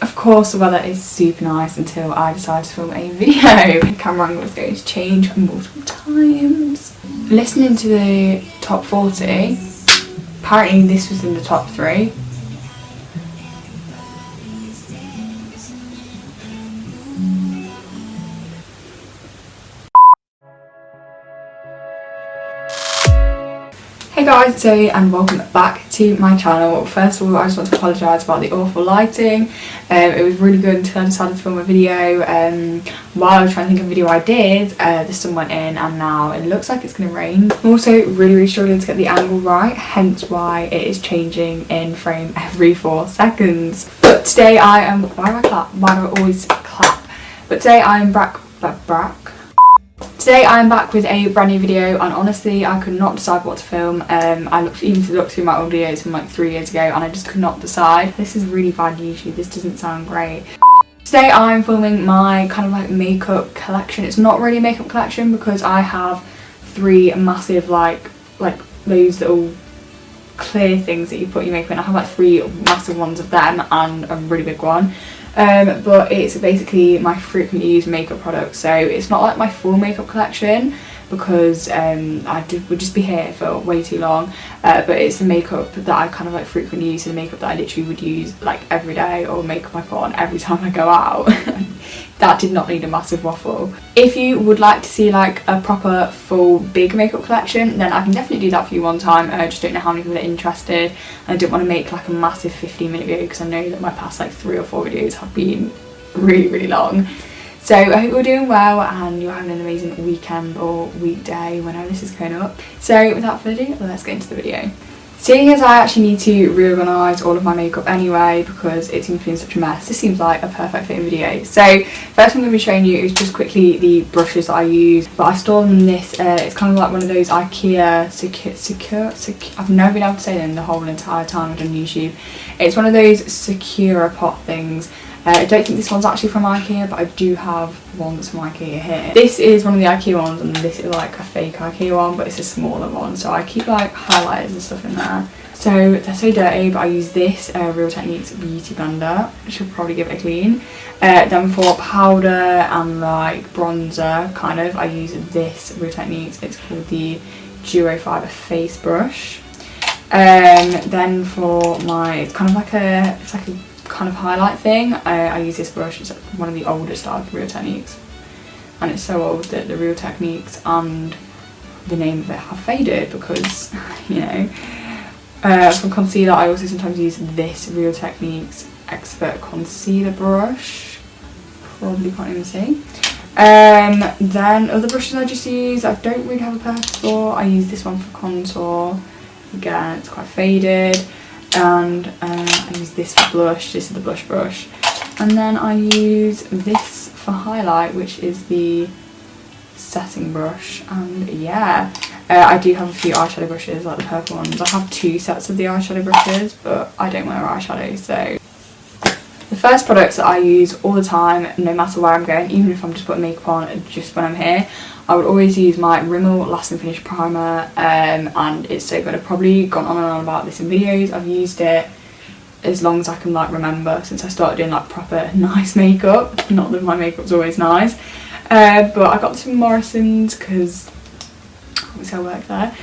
Of course the weather is super nice until I decide to film a video. The camera angle is going to change multiple times. Listening to the top 40, apparently this was in the top 3. Hey guys, it's Zoe and welcome back to my channel. First of all, I just want to apologise about the awful lighting. It was really good until I decided to film a video. While I was trying to think of a video I did, the sun went in and now it looks like it's going to rain. I'm also really struggling to get the angle right, hence why it is changing in frame every 4 seconds. But today I am... Why do I clap? Why do I always clap? But today I am back. Today I'm back with a brand new video, and honestly I could not decide what to film. I looked through my old videos from like 3 years ago and I just could not decide. This is really bad YouTube, this doesn't sound great. Today I'm filming my kind of like makeup collection. It's not really a makeup collection because I have 3 massive like those little clear things that you put your makeup in. I have like 3 massive ones of them and a really big one. But it's basically my frequently used makeup products, so it's not like my full makeup collection because would just be here for way too long, but it's the makeup that I kind of like frequently use, and the makeup that I literally would use like every day, or makeup I put on every time I go out. That did not need a massive waffle. If you would like to see like a proper full big makeup collection, then I can definitely do that for you one time. I just don't know how many people are interested, and I didn't want to make like a massive 15-minute video because I know that my past like 3 or 4 videos have been really long. So I hope you're doing well and you're having an amazing weekend or weekday whenever this is going up. So without further ado, let's get into the video. Seeing as I actually need to reorganise all of my makeup anyway because it seems to be in such a mess, this seems like a perfect fitting video. So first I'm going to be showing you is just quickly the brushes that I use, but I store them in this, it's kind of like one of those IKEA I've never been able to say them the whole entire time I've done YouTube. It's one of those Sakura pot things. I don't think this one's actually from IKEA, but I do have one that's from IKEA here. This is one of the IKEA ones, and this is like a fake IKEA one, but it's a smaller one, so I keep like highlighters and stuff in there. So they're so dirty, but I use this Real Techniques Beauty Blender. I should probably give it a clean. Then for powder and like bronzer, kind of, I use this Real Techniques. It's called the Duo Fiber Face Brush. Then for my, it's like a kind of highlight thing, I use this brush. It's one of the older style Real Techniques, and it's so old that the Real Techniques and the name of it have faded because you know. For concealer I also sometimes use this Real Techniques Expert Concealer brush, probably can't even see. Then other brushes I just use, I don't really have a purpose for. I use this one for contour, again it's quite faded. And I use this for blush, this is the blush brush, and then I use this for highlight, which is the setting brush. And yeah, I do have a few eyeshadow brushes like the purple ones. I have 2 sets of the eyeshadow brushes, but I don't wear eyeshadow. So the first products that I use all the time, no matter where I'm going, even if I'm just putting makeup on just when I'm here, I would always use my Rimmel Lasting Finish Primer, and it's so good. I've probably gone on and on about this in videos. I've used it as long as I can like remember, since I started doing like proper nice makeup. Not that my makeup's always nice, but I got this from Morrison's because obviously I work there,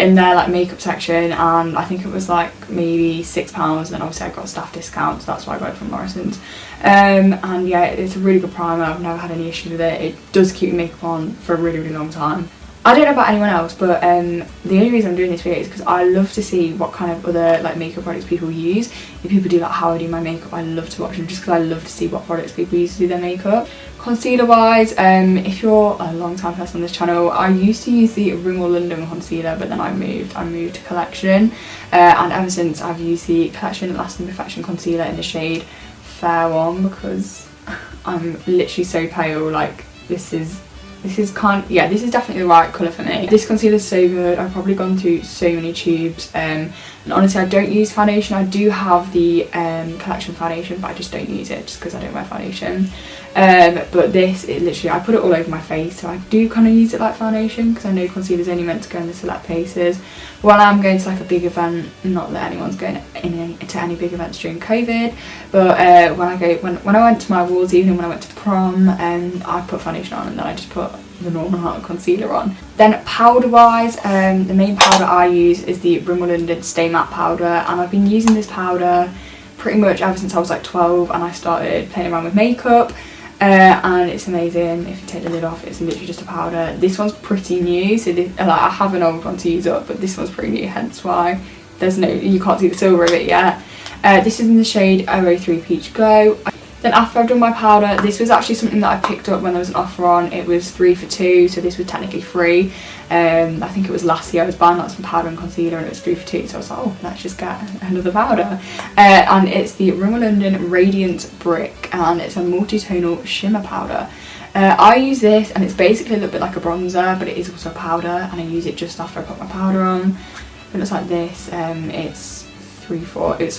in their like makeup section, and I think it was like maybe £6, and then obviously I got a staff discount, so that's why I got it from Morrison's. And yeah, it's a really good primer. I've never had any issues with it. It does keep your makeup on for a really long time. I don't know about anyone else, but the only reason I'm doing this video is because I love to see what kind of other like makeup products people use. If people do like how I do my makeup, I love to watch them just because I love to see what products people use to do their makeup. Concealer wise, if you're a long time person on this channel, I used to use the Rimmel London concealer, but then I moved to Collection, and ever since I've used the Collection Lasting Perfection concealer in the shade Fair One because I'm literally so pale. Like this is This is this is definitely the right colour for me. This concealer is so good. I've probably gone through so many tubes, and honestly I don't use foundation. I do have the collection foundation, but I just don't use it just because I don't wear foundation. But this, it literally, I put it all over my face, so I do kind of use it like foundation because I know concealer is only meant to go in the select places. When I'm going to like a big event, not that anyone's going to any big events during COVID, but when I went to my awards evening, when I went to prom, I put foundation on and then I just put the normal amount of concealer on. Then powder wise, the main powder I use is the Rimmel London Stay Matte powder, and I've been using this powder pretty much ever since I was like 12 and I started playing around with makeup. And it's amazing. If you take the lid off, it's literally just a powder. This one's pretty new, so I have an old one to use up, but this one's pretty new, hence why you can't see the silver of it yet. This is in the shade 003 Peach Glow. Then after I've done my powder, this was actually something that I picked up when there was an offer on. It was 3 for 2, so this was technically free. I think it was last year I was buying like some powder and concealer and it was 3 for 2, so I was like, oh, let's just get another powder. And it's the Rimmel London Radiant Brick, and it's a multi-tonal shimmer powder. I use this and it's basically a little bit like a bronzer, but it is also a powder, and I use it just after I put my powder on. It looks like this. It's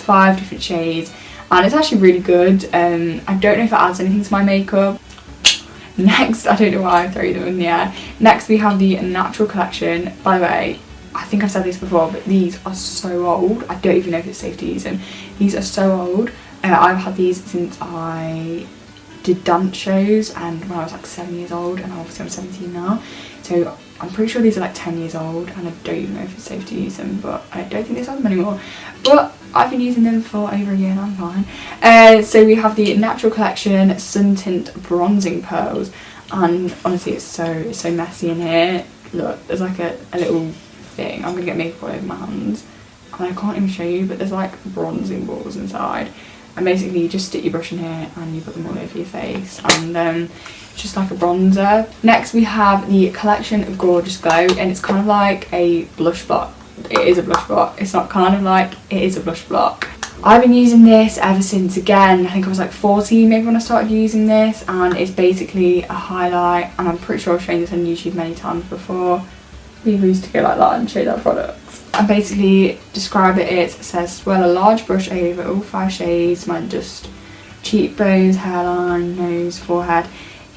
5 different shades, and it's actually really good. I don't know if it adds anything to my makeup. Next, I don't know why I throw them in the air. Next we have the Natural Collection. By the way, I think I've said this before, but these are so old. I don't even know if it's safe to use them. These are so old. I've had these since I did dance shows and when I was like 7 years old, and obviously I'm 17 now. So I'm pretty sure these are like 10 years old, and I don't even know if it's safe to use them, but I don't think they sell them anymore. But I've been using them for over a year and I'm fine. So we have the Natural Collection Sun Tint Bronzing Pearls, and honestly it's so messy in here. Look, there's like a little thing. I'm gonna get makeup all over my hands and I can't even show you, but there's like bronzing balls inside, and basically you just stick your brush in here and you put them all over your face, and it's just like a bronzer. Next we have the Collection Gorgeous Glow, and it's kind of like a blush block. It is a blush block. It's not kind of like, it is a blush block. I've been using this ever since, again, I think I was like 14 maybe when I started using this, and it's basically a highlight, and I'm pretty sure I've shown this on YouTube many times before. People used to go like that and show their products. I basically describe it, it says swirl a large brush over all 5 shades, might just cheekbones, hairline, nose, forehead,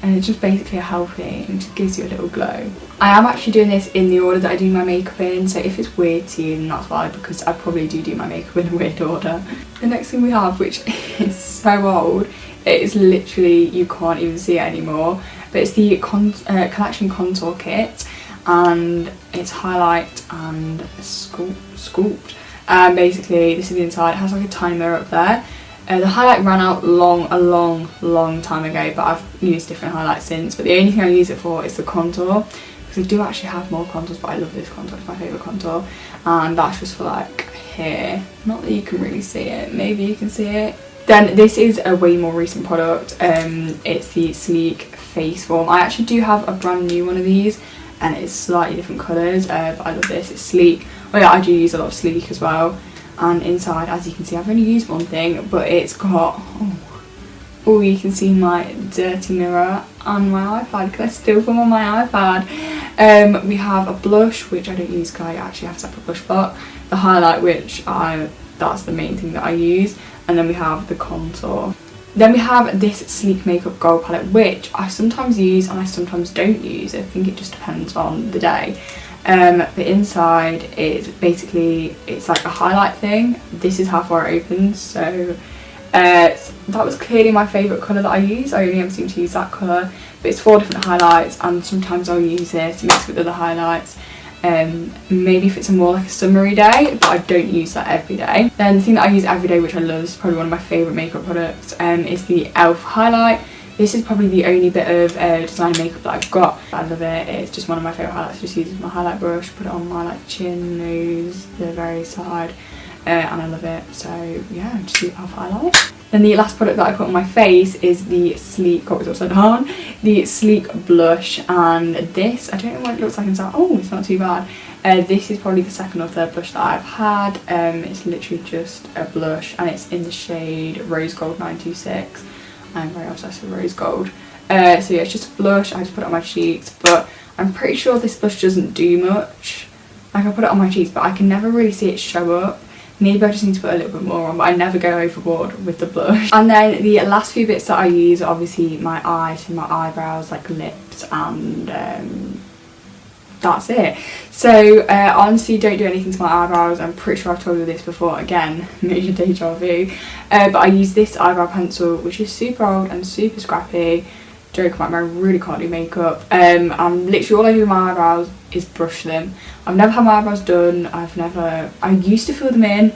and it's just basically a healthy, and just gives you a little glow. I am actually doing this in the order that I do my makeup in, so if it's weird to you then that's why, because I probably do my makeup in a weird order. The next thing we have, which is so old, it is literally, you can't even see it anymore, but it's the Collection Contour Kit, and it's highlight and sculpt. Basically this is the inside. It has like a tiny mirror up there. The highlight ran out a long time ago, but I've used different highlights since, but the only thing I use it for is the contour, because I do actually have more contours, but I love this contour. It's my favourite contour, and that's just for like here. Not that you can really see it, maybe you can see it. Then this is a way more recent product. It's the Sleek Face Form. I actually do have a brand new one of these, and it's slightly different colours, but I love this. It's sleek. Oh yeah, I do use a lot of sleek as well. And inside, as you can see, I've only used one thing, but it's got, oh, you can see my dirty mirror and my iPad, because I still film on my iPad. We have a blush, which I don't use because I actually have a separate blush block. The highlight, which that's the main thing that I use. And then we have the contour. Then we have this Sleek Makeup Gold palette, which I sometimes use and I sometimes don't use. I think it just depends on the day. The inside is basically, it's like a highlight thing. This is how far it opens, so that was clearly my favourite colour that I use. I only ever seem to use that colour, but it's 4 different highlights, and sometimes I'll use this mixed with other highlights. Maybe if it's a more like a summery day, but I don't use that every day. Then the thing that I use every day, which I love, is probably one of my favourite makeup products, is the e.l.f. highlight. This is probably the only bit of designer makeup that I've got. I love it. It's just one of my favourite highlights. Just use my highlight brush, put it on my like chin, nose, the very side, and I love it. So yeah, just the e.l.f. highlight. Then the last product that I put on my face is the Sleek, oh it's upside down, the Sleek Blush, and this, I don't know what it looks like inside. Oh, it's not too bad. This is probably the second or third blush that I've had. It's literally just a blush, and it's in the shade Rose Gold 926. I'm very obsessed with rose gold. So yeah, it's just a blush. I just put it on my cheeks, but I'm pretty sure this blush doesn't do much. Like, I put it on my cheeks, but I can never really see it show up. Maybe I just need to put a little bit more on, but I never go overboard with the blush. And then the last few bits that I use are obviously my eyes and my eyebrows, like lips, and that's it. So honestly, don't do anything to my eyebrows. I'm pretty sure I've told you this before. Again, major deja vu. But I use this eyebrow pencil, which is super old and super scrappy. Joke about me, I really can't do makeup. And literally all I do with my eyebrows is brush them. I've never had my eyebrows done. I used to fill them in,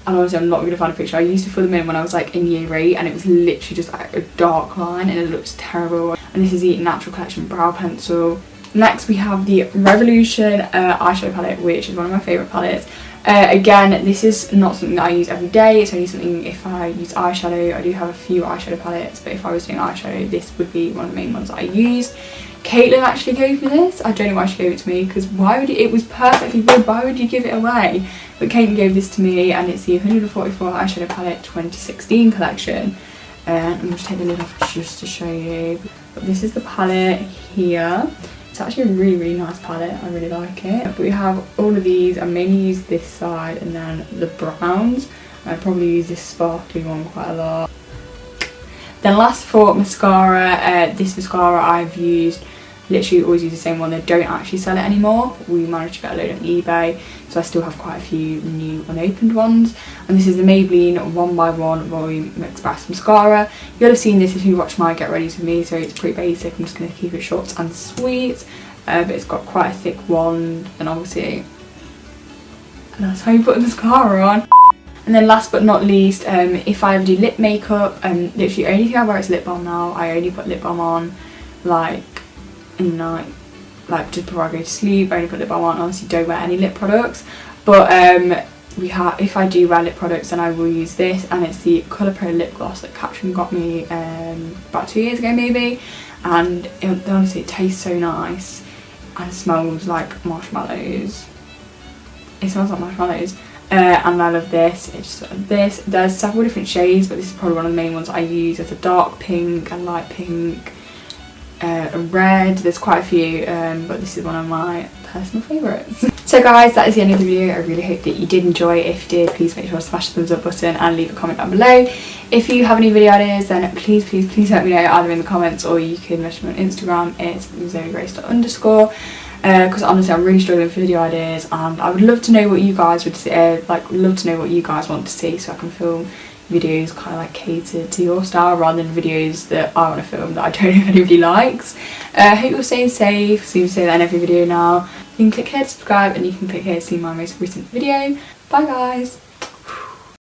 and honestly I'm not going to find a picture. I used to fill them in when I was like in year 8, and it was literally just like a dark line and it looks terrible. And this is the Natural Collection brow pencil. Next we have the Revolution eyeshadow palette, which is one of my favourite palettes. Again, this is not something that I use every day. It's only something if I use eyeshadow. I do have a few eyeshadow palettes, but if I was doing eyeshadow, this would be one of the main ones that I use. Caitlin actually gave me this. I don't know why she gave it to me, because why would it was perfectly good. Why would you give it away? But Caitlin gave this to me, and it's the 144 eyeshadow palette 2016 collection. And I'm going to take the lid off just to show you. But this is the palette here. It's actually a really nice palette. I really like it. But we have all of these. I mainly use this side and then the browns. I probably use this sparkly one quite a lot. Then last for mascara, this mascara I've used, literally always use the same one. They don't actually sell it anymore. We managed to get a load on eBay, so I still have quite a few new unopened ones. And this is the Maybelline 1x1 Volume Express Mascara. You'll have seen this if you watch my Get Ready With Me, so it's pretty basic. I'm just going to keep it short and sweet. But it's got quite a thick wand, and obviously that's how you put the mascara on. And then last but not least, if I ever do lip makeup, literally only thing I wear is lip balm now. I only put lip balm on like in the night, like just before I go to sleep. I only put lip balm on. Honestly, don't wear any lip products. But if I do wear lip products, then I will use this, and it's the Colour Pro lip gloss that Katrin got me about 2 years ago maybe. And honestly, it tastes so nice and smells like marshmallows. It smells like marshmallows. And I love this. It's just this. There's several different shades, but this is probably one of the main ones I use. There's a dark pink, a light pink, a red. There's quite a few, but this is one of my personal favourites. So guys, that is the end of the video. I really hope that you did enjoy. If you did, please make sure to smash the thumbs up button and leave a comment down below. If you have any video ideas, then please let me know either in the comments, or you can message me on Instagram. It's zoegrace_. Because honestly, I'm really struggling for video ideas, and I would love to know what you guys would love to know what you guys want to see, so I can film videos kind of like catered to your style, rather than videos that I want to film that I don't know if anybody likes. I hope you're staying safe. Seem to say that in every video now. You can click here to subscribe, and you can click here to see my most recent video. Bye guys.